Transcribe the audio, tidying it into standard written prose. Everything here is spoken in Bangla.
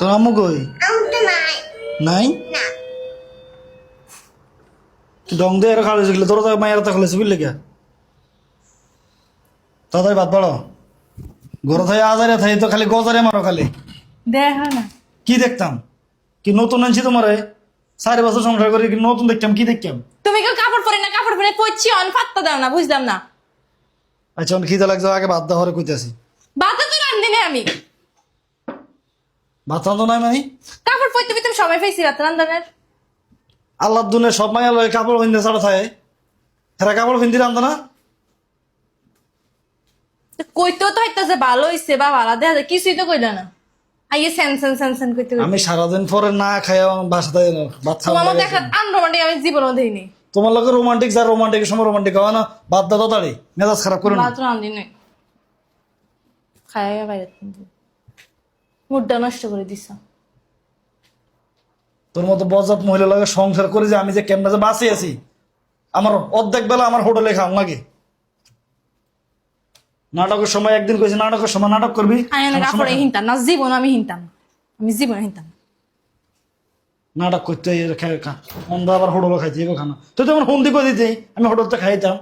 তোর আম্মু কই? নাই ডং দিয়ে এরা খাওয়া গেলে তোরা তো মায়ের তো খালেছি বুঝলে কে তাড়াতাড়ি ভাত বাড়ো ঘরে থাই আজারে থাই তো খালি গজারে মারো খালি দেখা না কি দেখতাম কি নতুন আনছি তোমারে 4 বছর সংসার করে কি নতুন দেখতাম কি দেখতাম তুমি কেউ কাপড় পরে না কাপড় পরে কইছি অন ফাত্তা দাও না বুঝলাম না। আচ্ছা অন খিদে লাগছে আগে ভাত দাও কইতাছি বাতা তো রান্ধি না আমি ভাত রান্ধো নাই মানে কাপড় পরতে তুমি সময় পাইছি রাত রান্ধনের আল্লাহ দুনে সব মাইয়া লয় কাপড় পিনতে ছাড়া থাকে হেরা কাপড় পিনতে রান্ধো না কইতেও তো হইতাছে ভালো হইছে বা ভালো দেখা যায় কিছুই তো কইলা না আইয়ে সেন কইতে আমি সারাদিন পরে না খাইয়া বাসাতে ভাত তোমার খাওয়া মধ্যে একটা আনরোমান্টিক আমি জীবনও দেইনি। তোমার লোকের রোমান্টিক যা রোমান্টিক সময় রোমান্টিক হয় না বাদ দাও তাড়াতাড়ি মেজাজ খারাপ করো না ভাত রান্ধি নাই খাইয়া বাইরে মুডটা নষ্ট করে দিছ। তোর মতো বজাত মহিলা লাগে সংসার করে যে আমি যে কেমনে যে বাঁচি আছি আমার অর্ধেক বেলা আমার হোটেলে খাও লাগে নাটকের সময় একদিন কইছি নাটকের সময় নাটক করবি আমি না কাপড়ে হিনতাম না জীবন আমি হিনতাম আমি জীবন হিনতাম নাটক করতে অন্ধ আবার হোটেলে খাইতে খানা তুই তো আমার হুন্দি করে দিতে আমি হোটেলতে খাইতাম